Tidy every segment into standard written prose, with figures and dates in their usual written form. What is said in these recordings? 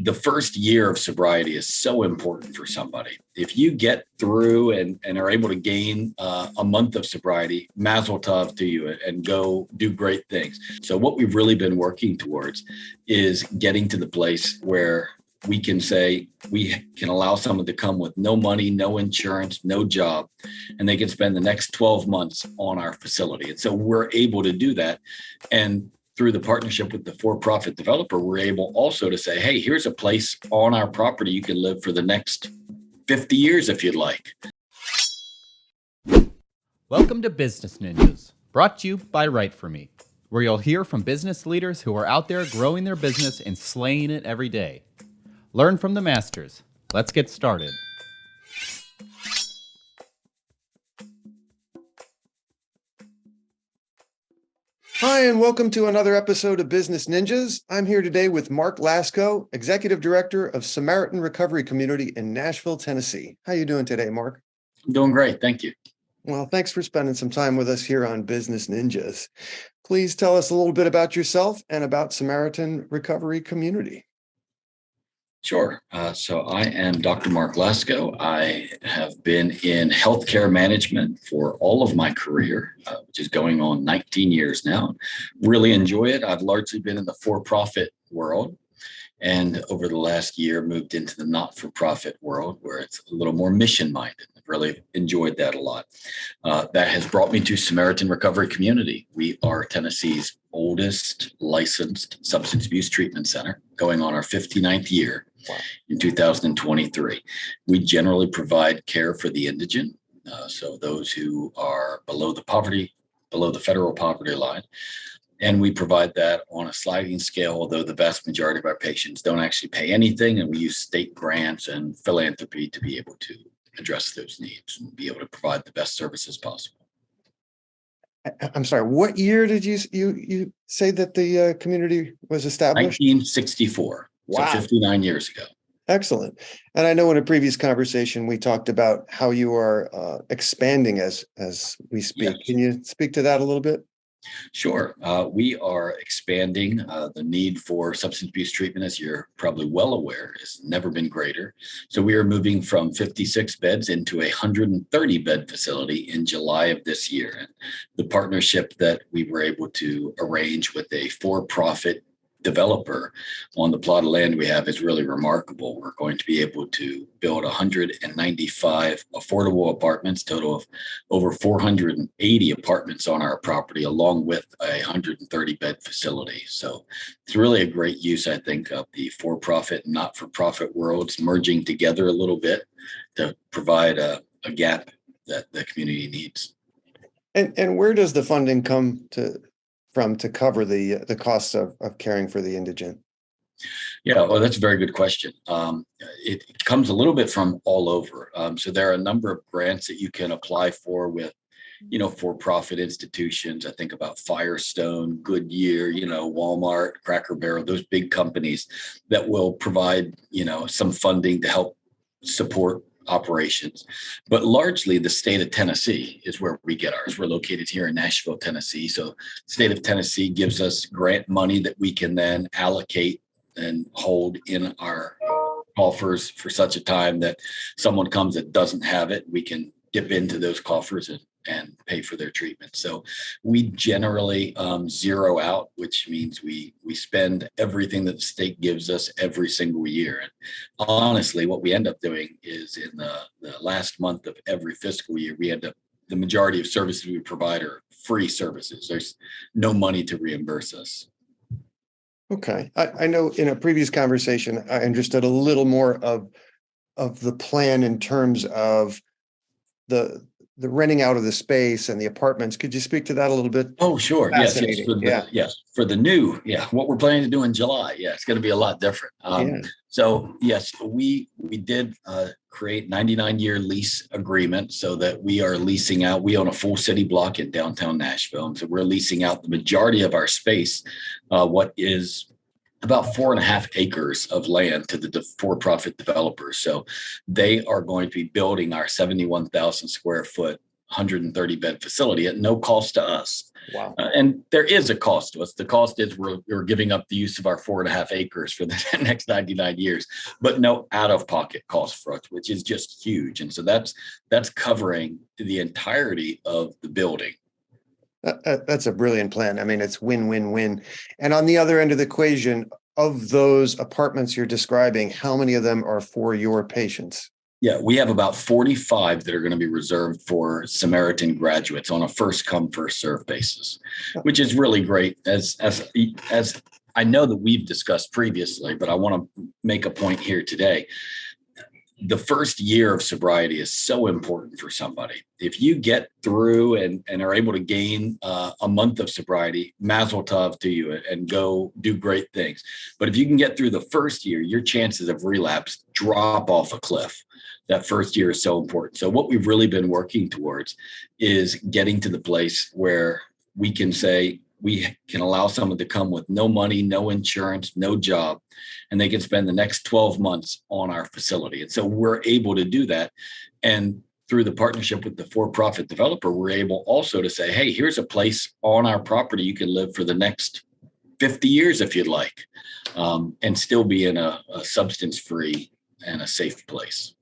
the first year of sobriety is so important for somebody. If you get through and are able to gain a month of sobriety, mazel tov to you, and go do great things. So what we've really been working towards is getting to the place where we can say we can allow someone to come with no money, no insurance, no job, and they can spend the next 12 months on our facility. And so we're able to do that. And through the partnership with the for-profit developer, we're able also to say, hey, here's a place on our property you can live for the next 50 years if you'd like. Welcome to Business Ninjas, brought to you by WriteForMe, where you'll hear from business leaders who are out there growing their business and slaying it every day. Learn from the masters. Let's get started. Hi, and welcome to another episode of Business Ninjas. I'm here today with Mark Lasko, Executive Director of Samaritan Recovery Community in Nashville, Tennessee. How are you doing today, Mark? I'm doing great. Thank you. Well, thanks for spending some time with us here on Business Ninjas. Please tell us a little bit about yourself and about Samaritan Recovery Community. Sure. So I am Dr. Mark Lasko. I have been in healthcare management for all of my career, which is going on 19 years now. Really enjoy it. I've largely been in the for-profit world, and over the last year moved into the not-for-profit world where it's a little more mission-minded. I've really enjoyed that a lot. That has brought me to Samaritan Recovery Community. We are Tennessee's oldest licensed substance abuse treatment center, going on our 59th year. In 2023, we generally provide care for the indigent, so those who are below the federal poverty line, and we provide that on a sliding scale. Although the vast majority of our patients don't actually pay anything, and we use state grants and philanthropy to be able to address those needs and be able to provide the best services possible. I'm sorry, what year did you say that the community was established? 1964. Wow. So 59 years ago. Excellent. And I know in a previous conversation, we talked about how you are expanding as we speak. Yes. Can you speak to that a little bit? Sure. We are expanding. The need for substance abuse treatment, as you're probably well aware, has never been greater. So we are moving from 56 beds into a 130-bed facility in July of this year. And the partnership that we were able to arrange with a for-profit developer on the plot of land we have is really remarkable. We're going to be able to build 195 affordable apartments, total of over 480 apartments on our property, along with a 130-bed facility. So it's really a great use, I think, of the for-profit and not-for-profit worlds merging together a little bit to provide a gap that the community needs. And where does the funding come from to cover the costs of caring for the indigent? Yeah, well, that's a very good question. It comes a little bit from all over. So there are a number of grants that you can apply for with, for-profit institutions. I think about Firestone, Goodyear, Walmart, Cracker Barrel, those big companies that will provide, some funding to help support operations. But largely the state of Tennessee is where we get ours. We're located here in Nashville, Tennessee. So the state of Tennessee gives us grant money that we can then allocate and hold in our coffers for such a time that someone comes that doesn't have it. We can dip into those coffers and pay for their treatment. So we generally zero out, which means we spend everything that the state gives us every single year. And honestly, what we end up doing is in the last month of every fiscal year, the majority of services we provide are free services. There's no money to reimburse us. Okay. I know in a previous conversation, I understood a little more of the plan in terms of the renting out of the space and the apartments. Could you speak to that a little bit? Oh, sure. Yes. For the new, what we're planning to do in July. Yeah, it's going to be a lot different. So yes, we did create 99-year lease agreement so that we are leasing out. We own a full city block in downtown Nashville. And so we're leasing out the majority of our space, what is about 4.5 acres of land to the for-profit developers. So they are going to be building our 71,000 square foot 130 bed facility at no cost to us. Wow. And there is a cost to us. The cost is we're giving up the use of our 4.5 acres for the next 99 years, but no out-of-pocket cost for us, which is just huge. And so that's covering the entirety of the building. That's a brilliant plan. I mean, it's win, win, win. And on the other end of the equation, of those apartments you're describing, how many of them are for your patients? Yeah, we have about 45 that are going to be reserved for Samaritan graduates on a first come, first serve basis, which is really great. As I know that we've discussed previously, but I want to make a point here today. The first year of sobriety is so important for somebody. If you get through and are able to gain a month of sobriety, mazel tov to you, and go do great things. But if you can get through the first year, your chances of relapse drop off a cliff. That first year is so important. So what we've really been working towards is getting to the place where we can say, we can allow someone to come with no money, no insurance, no job, and they can spend the next 12 months on our facility. And so we're able to do that. And through the partnership with the for-profit developer, we're able also to say, hey, here's a place on our property you can live for the next 50 years if you'd like, and still be in a substance-free and a safe place.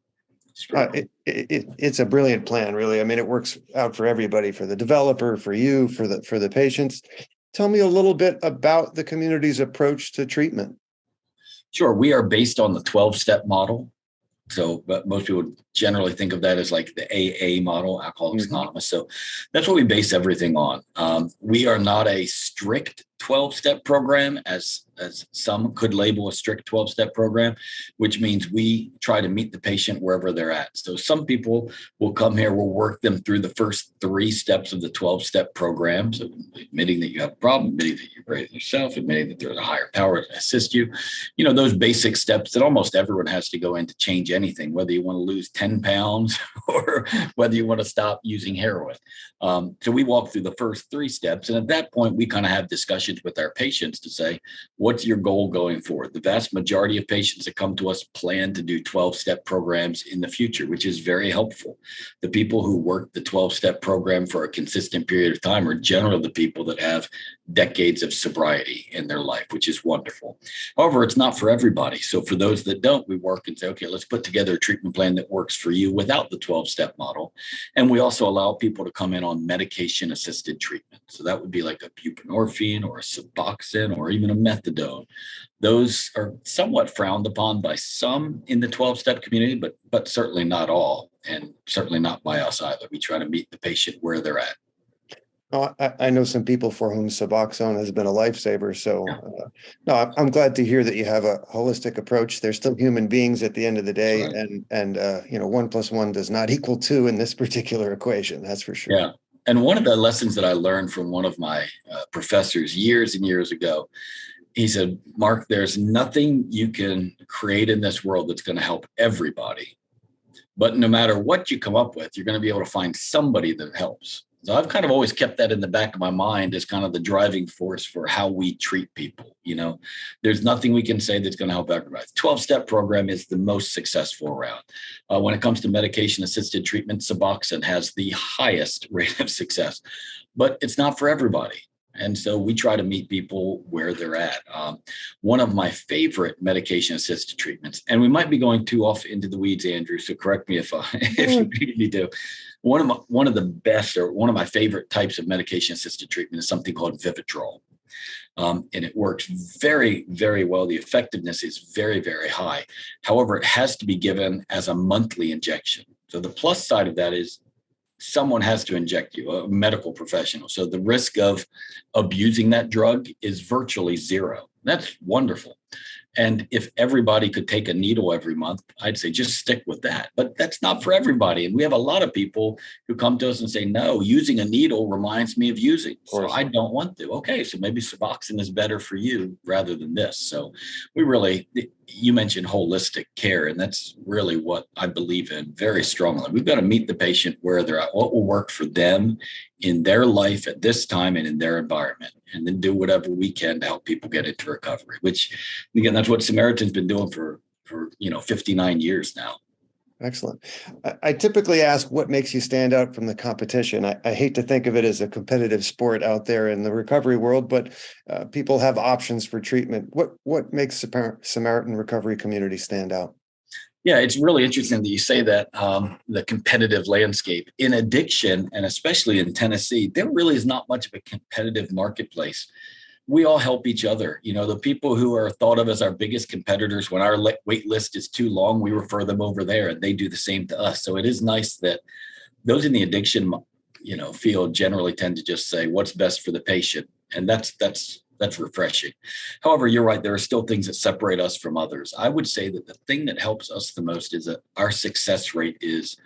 It's a brilliant plan, really. I mean, it works out for everybody, for the developer, for you, for the patients. Tell me a little bit about the community's approach to treatment. Sure. We are based on the 12-step model. So, but most people generally think of that as like the AA model, Alcoholics Anonymous. So that's what we base everything on. We are not a strict 12-step program, as some could label a strict 12-step program, which means we try to meet the patient wherever they're at. So some people will come here, we'll work them through the first 3 steps of the 12-step program. So admitting that you have a problem, admitting that you're great yourself, admitting that there's a higher power to assist you. You know, those basic steps that almost everyone has to go in to change anything, whether you want to lose 10 pounds or whether you want to stop using heroin. So we walk through the first 3 steps. And at that point, we kind of have discussions with our patients to say, what's your goal going forward? The vast majority of patients that come to us plan to do 12-step programs in the future, which is very helpful. The people who work the 12-step program for a consistent period of time are generally the people that have decades of sobriety in their life, which is wonderful. However, it's not for everybody. So for those that don't, we work and say, okay, let's put together a treatment plan that works for you without the 12-step model. And we also allow people to come in on medication-assisted treatment. So that would be like a buprenorphine or a Suboxone or even a methadone. Those are somewhat frowned upon by some in the 12-step community, but certainly not all, and certainly not by us either. We try to meet the patient where they're at. Oh, I know some people for whom Suboxone has been a lifesaver. So, no, I'm glad to hear that you have a holistic approach. They're still human beings at the end of the day, Right. and 1 + 1 does not equal 2 in this particular equation. That's for sure. Yeah. And one of the lessons that I learned from one of my professors years and years ago, he said, Mark, there's nothing you can create in this world that's going to help everybody. But no matter what you come up with, you're going to be able to find somebody that helps. So I've kind of always kept that in the back of my mind as kind of the driving force for how we treat people. You know, there's nothing we can say that's going to help everybody. The 12-step program is the most successful around. When it comes to medication-assisted treatment, Suboxone has the highest rate of success, but it's not for everybody. And so we try to meet people where they're at. One of my favorite medication-assisted treatments, and we might be going too off into the weeds, Andrew, so correct me if you need me to. One of the best, or one of my favorite types of medication-assisted treatment is something called Vivitrol. And it works very, very well. The effectiveness is very, very high. However, it has to be given as a monthly injection. So the plus side of that is someone has to inject you, a medical professional. So the risk of abusing that drug is virtually zero. That's wonderful. And if everybody could take a needle every month, I'd say just stick with that. But that's not for everybody. And we have a lot of people who come to us and say, no, using a needle reminds me of using. So I don't want to. Okay, so maybe Suboxone is better for you rather than this. So you mentioned holistic care, and that's really what I believe in very strongly. We've got to meet the patient where they're at, what will work for them in their life at this time and in their environment, and then do whatever we can to help people get into recovery, which again, that's what Samaritan's been doing for 59 years now. Excellent. I typically ask what makes you stand out from the competition. I hate to think of it as a competitive sport out there in the recovery world, but people have options for treatment. What makes Samaritan recovery community stand out? Yeah, it's really interesting that you say that, the competitive landscape in addiction, and especially in Tennessee, there really is not much of a competitive marketplace. We all help each other. The people who are thought of as our biggest competitors, when our wait list is too long, we refer them over there and they do the same to us. So it is nice that those in the addiction, field generally tend to just say what's best for the patient. And that's refreshing. However, you're right. There are still things that separate us from others. I would say that the thing that helps us the most is that our success rate is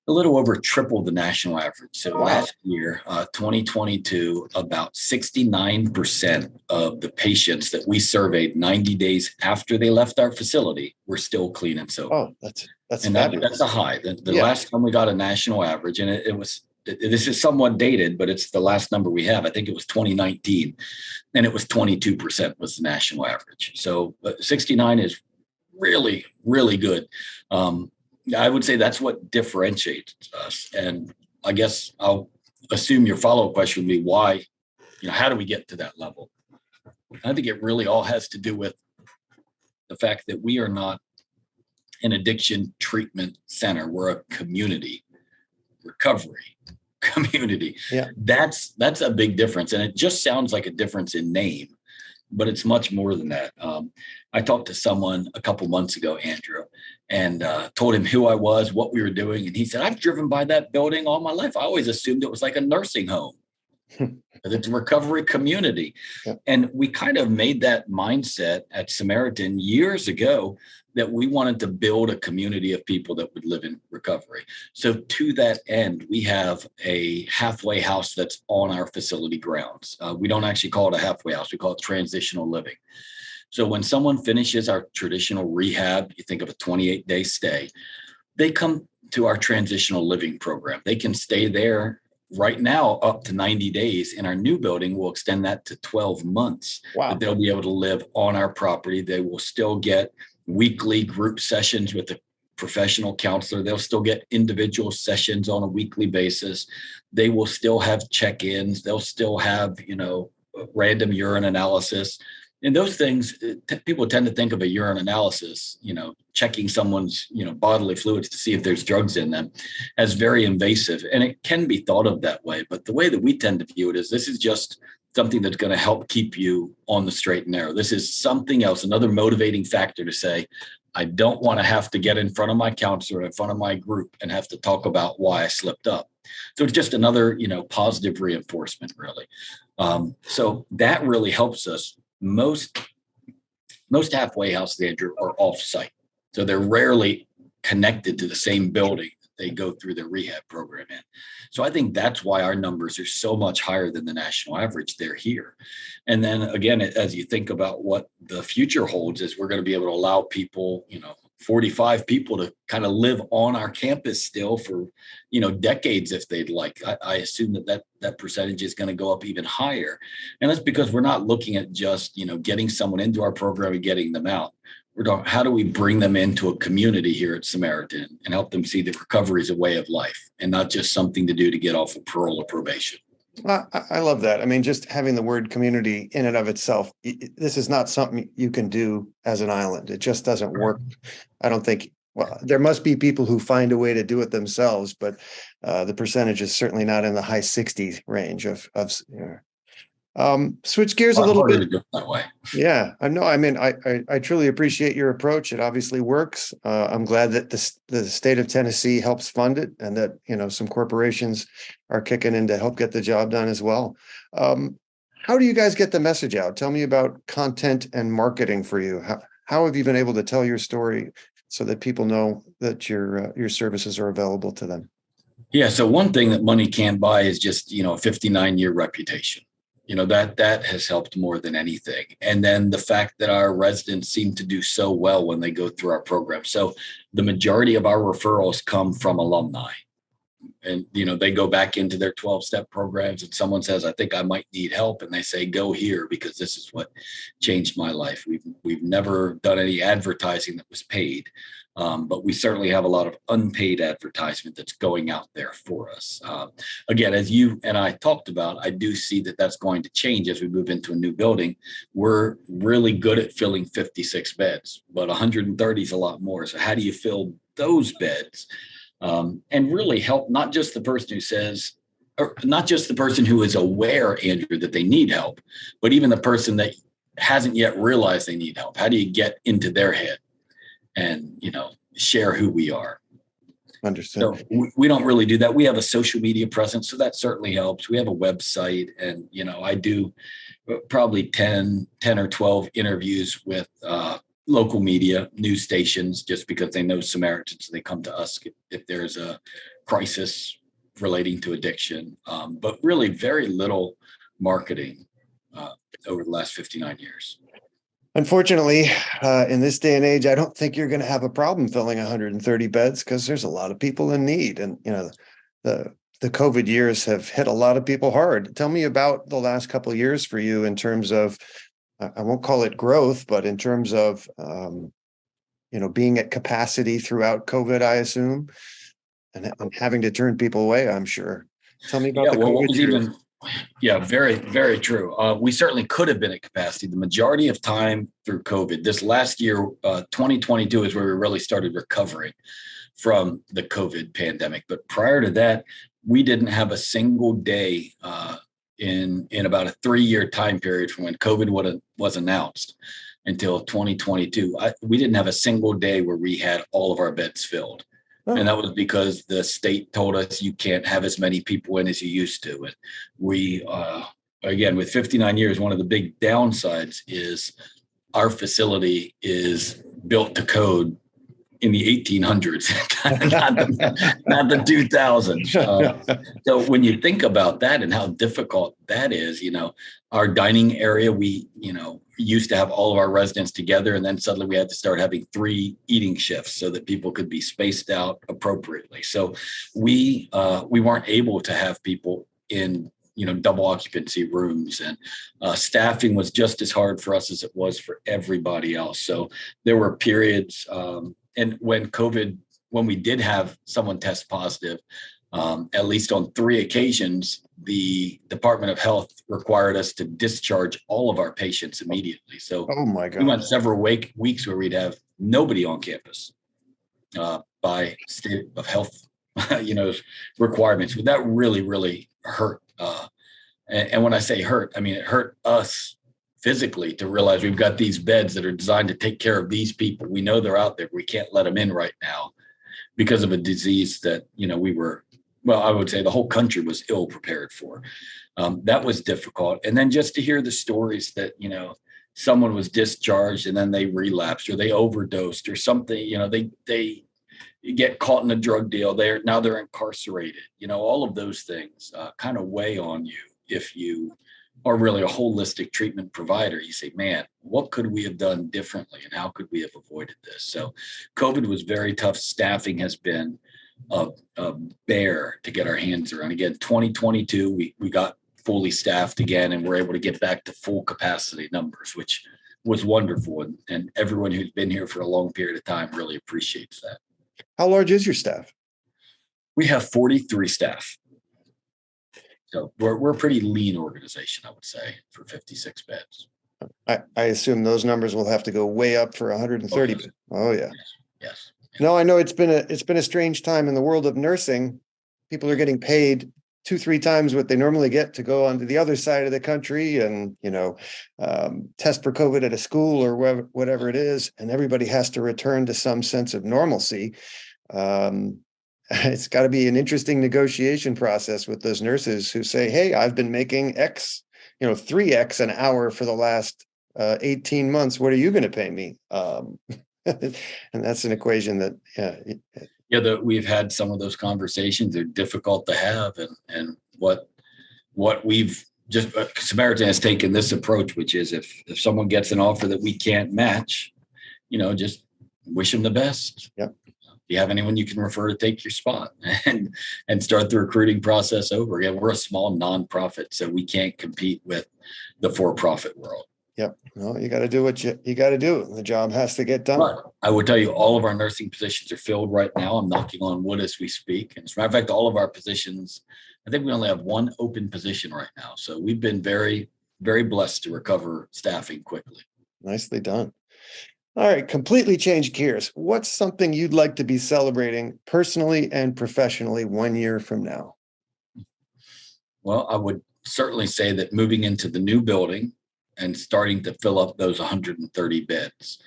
a little over triple the national average. So last year, 2022, about 69% of the patients that we surveyed 90 days after they left our facility were still clean and sober. Oh, that's and that's a high. The last time we got a national average, and this is somewhat dated, but it's the last number we have. I think it was 2019, and it was 22% was the national average. So 69 is really, really good. I would say that's what differentiates us. And I guess I'll assume your follow-up question would be why, how do we get to that level? I think it really all has to do with the fact that we are not an addiction treatment center. We're a community recovery community. Yeah. That's a big difference. And it just sounds like a difference in name, but it's much more than that. I talked to someone a couple months ago, Andrew, and told him who I was, what we were doing. And he said, I've driven by that building all my life. I always assumed it was like a nursing home. It's a recovery community. Yeah. And we kind of made that mindset at Samaritan years ago that we wanted to build a community of people that would live in recovery. So to that end, we have a halfway house that's on our facility grounds. We don't actually call it a halfway house. We call it transitional living. So when someone finishes our traditional rehab, you think of a 28-day stay, they come to our transitional living program. They can stay there right now up to 90 days. In our new building, we'll extend that to 12 months. Wow. That they'll be able to live on our property. They will still get weekly group sessions with a professional counselor. They'll still get individual sessions on a weekly basis. They will still have check-ins. They'll still have, random urine analysis. And those things, people tend to think of a urine analysis, checking someone's, bodily fluids to see if there's drugs in them, as very invasive. And it can be thought of that way. But the way that we tend to view it is this is just something that's going to help keep you on the straight and narrow. This is something else, another motivating factor to say, I don't want to have to get in front of my counselor, in front of my group, and have to talk about why I slipped up. So it's just another, positive reinforcement, really. So that really helps us. Most halfway houses, Andrew, are off-site. So they're rarely connected to the same building that they go through their rehab program in. So I think that's why our numbers are so much higher than the national average. They're here. And then again, as you think about what the future holds, is we're going to be able to allow people, 45 people to kind of live on our campus still for, decades if they'd like. I assume that percentage is going to go up even higher. And that's because we're not looking at just, getting someone into our program and getting them out. We're talking, how do we bring them into a community here at Samaritan and help them see that recovery is a way of life and not just something to do to get off of parole or probation. I love that. I mean, just having the word community in and of itself, this is not something you can do as an island. It just doesn't work. I don't think, well, there must be people who find a way to do it themselves, but the percentage is certainly not in the high 60s range of switch gears a little bit. That way. Yeah, I know. I mean, I truly appreciate your approach. It obviously works. I'm glad that the state of Tennessee helps fund it, and that some corporations are kicking in to help get the job done as well. How do you guys get the message out? Tell me about content and marketing for you. How have you been able to tell your story so that people know that your services are available to them? Yeah. So one thing that money can't buy is just a 59-year reputation. That has helped more than anything. And then the fact that our residents seem to do so well when they go through our program. So the majority of our referrals come from alumni. And, they go back into their 12-step programs and someone says, I think I might need help. And they say, go here because this is what changed my life. We've never done any advertising that was paid. But we certainly have a lot of unpaid advertisement that's going out there for us. Again, as you and I talked about, I do see that that's going to change as we move into a new building. We're really good at filling 56 beds, but 130 is a lot more. So how do you fill those beds and really help not just the person who says, or not just the person who is aware, Andrew, that they need help, but even the person that hasn't yet realized they need help? How do you get into their head and, share who we are? Understood. So we don't really do that. We have a social media presence, so that certainly helps. We have a website, and, I do probably 10 or 12 interviews with local media, news stations, just because they know Samaritans. They come to us if there's a crisis relating to addiction, but really very little marketing over the last 59 years. Unfortunately, in this day and age, I don't think you're going to have a problem filling 130 beds because there's a lot of people in need. And, the COVID years have hit a lot of people hard. Tell me about the last couple of years for you in terms of, I won't call it growth, but in terms of, being at capacity throughout COVID, I assume, and having to turn people away, I'm sure. Tell me about the COVID years. Yeah, very, very true. We certainly could have been at capacity the majority of time through COVID. This last year, 2022 is where we really started recovering from the COVID pandemic. But prior to that, we didn't have a single day in about a 3-year time period from when COVID was announced until 2022. We didn't have a single day where we had all of our beds filled. Oh. And that was because the state told us you can't have as many people in as you used to. And we, again, with 59 years, one of the big downsides is our facility is built to code in the 1800s, not the 2000s. So when you think about that and how difficult that is, our dining area, we, used to have all of our residents together, and then suddenly we had to start having 3 eating shifts so that people could be spaced out appropriately. So we weren't able to have people in double occupancy rooms, and staffing was just as hard for us as it was for everybody else. So there were periods, and when we did have someone test positive, at least on 3 occasions, the Department of Health required us to discharge all of our patients immediately. So oh my God. We went several weeks where we'd have nobody on campus by state of health, requirements. But that really, really hurt. And when I say hurt, I mean, it hurt us physically to realize we've got these beds that are designed to take care of these people. We know they're out there. We can't let them in right now because of a disease that, I would say the whole country was ill prepared for. That was difficult. And then just to hear the stories that, someone was discharged and then they relapsed or they overdosed or something, they get caught in a drug deal. They're incarcerated. All of those things kind of weigh on you. If you are really a holistic treatment provider, you say, man, what could we have done differently? And how could we have avoided this? So COVID was very tough. Staffing has been a bear to get our hands around. Again, 2022, we got fully staffed again, and we're able to get back to full capacity numbers, which was wonderful. And everyone who's been here for a long period of time really appreciates that. How large is your staff? We have 43 staff. So we're a pretty lean organization, I would say, for 56 beds. I assume those numbers will have to go way up for 130. Oh yeah. Yes. No, I know it's been a strange time in the world of nursing. People are getting paid 2-3 times what they normally get to go onto the other side of the country and, test for COVID at a school or whatever it is. And everybody has to return to some sense of normalcy. It's got to be an interesting negotiation process with those nurses who say, hey, I've been making X, 3X an hour for the last 18 months. What are you going to pay me? And that's an equation that we've had some of those conversations. They're difficult to have, and what we've just Samaritan has taken this approach, which is if someone gets an offer that we can't match, just wish them the best. Yep. Do you have anyone you can refer to take your spot and start the recruiting process over again? We're a small nonprofit, so we can't compete with the for-profit world. Yep. No, you got to do what you got to do. The job has to get done. But I would tell you, all of our nursing positions are filled right now. I'm knocking on wood as we speak. And as a matter of fact, all of our positions, I think we only have one open position right now. So we've been very, very blessed to recover staffing quickly. Nicely done. All right, completely change gears. What's something you'd like to be celebrating personally and professionally 1 year from now? Well, I would certainly say that moving into the new building and starting to fill up those 130 beds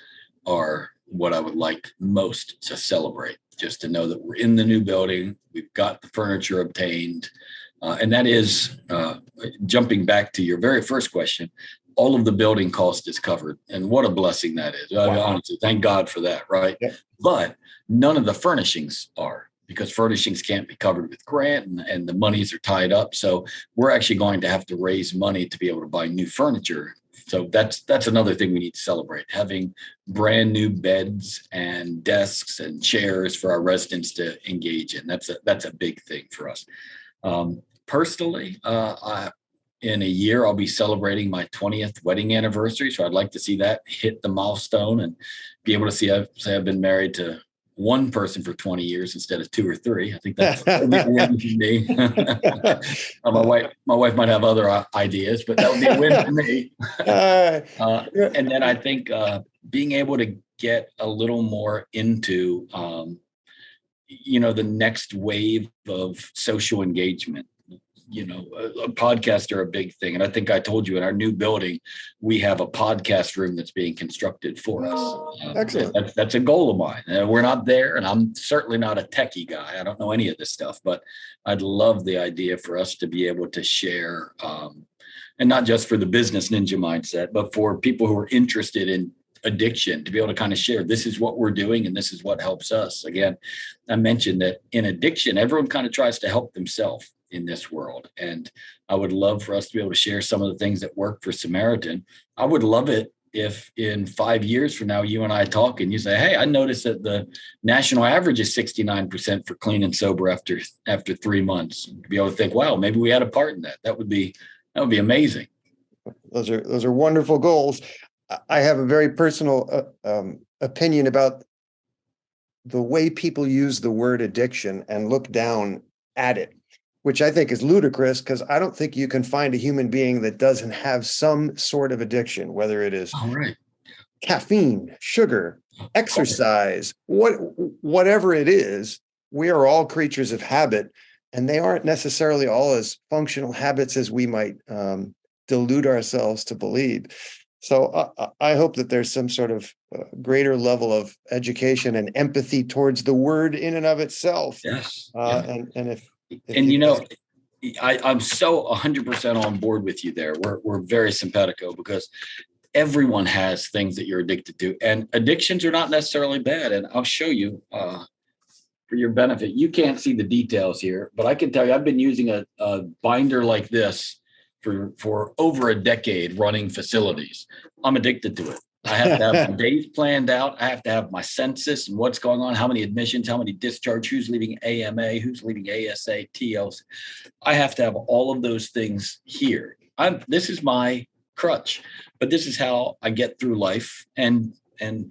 are what I would like most to celebrate. Just to know that we're in the new building, we've got the furniture obtained. And that is jumping back to your very first question. All of the building cost is covered. And what a blessing that is. I mean, honestly, thank God for that, right? Yep. But none of the furnishings are, because furnishings can't be covered with grant and the monies are tied up. So we're actually going to have to raise money to be able to buy new furniture. So that's another thing we need to celebrate, having brand new beds and desks and chairs for our residents to engage in. That's a big thing for us. Personally, in a year, I'll be celebrating my 20th wedding anniversary. So I'd like to see that hit the milestone and be able to say I've been married to one person for 20 years instead of 2 or 3. I think that's a win for me. My wife might have other ideas, but that would be a win for me. And then I think being able to get a little more into, the next wave of social engagement. A podcast are a big thing. And I think I told you in our new building, we have a podcast room that's being constructed for us. Excellent. That's a goal of mine. We're not there, and I'm certainly not a techie guy. I don't know any of this stuff, but I'd love the idea for us to be able to share, and not just for the business ninja mindset, but for people who are interested in addiction, to be able to kind of share, this is what we're doing and this is what helps us. Again, I mentioned that in addiction, everyone kind of tries to help themselves in this world. And I would love for us to be able to share some of the things that work for Samaritan. I would love it if in 5 years from now, you and I talk and you say, hey, I noticed that the national average is 69% for clean and sober after 3 months. To be able to think, wow, maybe we had a part in that. That would be amazing. Those are wonderful goals. I have a very personal opinion about the way people use the word addiction and look down at it, which I think is ludicrous, because I don't think you can find a human being that doesn't have some sort of addiction, whether it is caffeine, sugar, exercise, whatever it is. We are all creatures of habit, and they aren't necessarily all as functional habits as we might delude ourselves to believe. So I hope that there's some sort of greater level of education and empathy towards the word in and of itself. Yes. And if I'm so 100% on board with you there. We're very simpatico, because everyone has things that you're addicted to, and addictions are not necessarily bad. And I'll show you for your benefit. You can't see the details here, but I can tell you, I've been using a binder like this for over a decade running facilities. I'm addicted to it. I have to have my days planned out. I have to have my census and what's going on, how many admissions, how many discharge, who's leaving AMA, who's leaving ASA, TLC. I have to have all of those things here. This is my crutch, but this is how I get through life and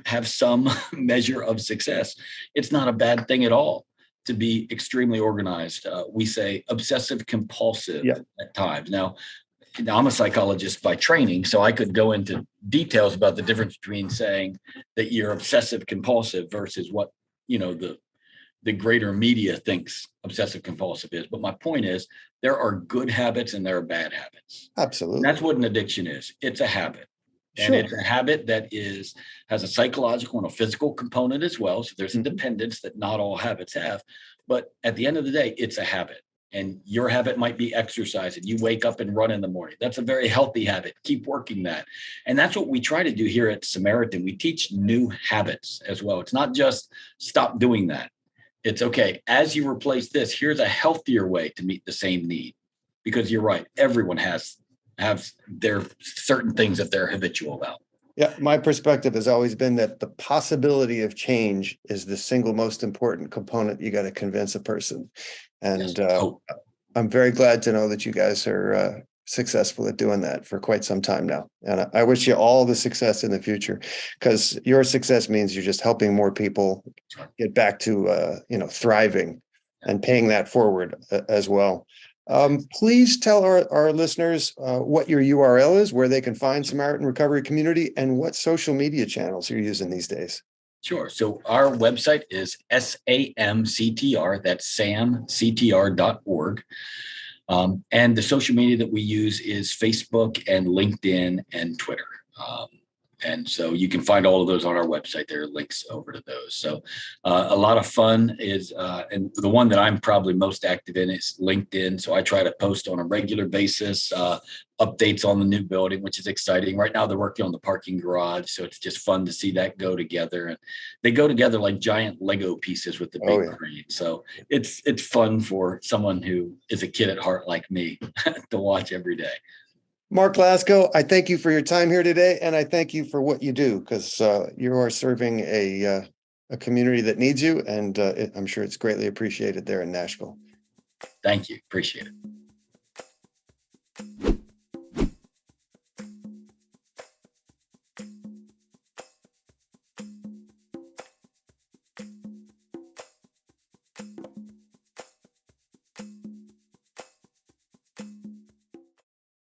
have some measure of success. It's not a bad thing at all to be extremely organized. We say obsessive compulsive at times. Now, I'm a psychologist by training, so I could go into details about the difference between saying that you're obsessive compulsive versus what, the greater media thinks obsessive compulsive is. But my point is, there are good habits and there are bad habits. Absolutely. And that's what an addiction is. It's a habit. And it's a habit that has a psychological and a physical component as well. So there's a dependence that not all habits have. But at the end of the day, it's a habit. And your habit might be exercise, and you wake up and run in the morning. That's a very healthy habit. Keep working that. And that's what we try to do here at Samaritan. We teach new habits as well. It's not just stop doing that. It's okay, as you replace this, here's a healthier way to meet the same need. Because you're right, everyone have their certain things that they're habitual about. Yeah, my perspective has always been that the possibility of change is the single most important component you got to convince a person. And I'm very glad to know that you guys are successful at doing that for quite some time now. And I wish you all the success in the future, because your success means you're just helping more people get back to, thriving and paying that forward as well. Please tell our listeners what your URL is, where they can find Samaritan Recovery Community, and what social media channels you're using these days. Sure. So our website is SAMCTR, that's samctr.org. And the social media that we use is Facebook and LinkedIn and Twitter. And so you can find all of those on our website. There are links over to those. So a lot of fun is, and the one that I'm probably most active in is LinkedIn. So I try to post on a regular basis, updates on the new building, which is exciting. Right now they're working on the parking garage. So it's just fun to see that go together. And they go together like giant Lego pieces with the big crane. So it's fun for someone who is a kid at heart like me to watch every day. Mark Lasko, I thank you for your time here today, and I thank you for what you do, because you are serving a community that needs you, and I'm sure it's greatly appreciated there in Nashville. Thank you. Appreciate it.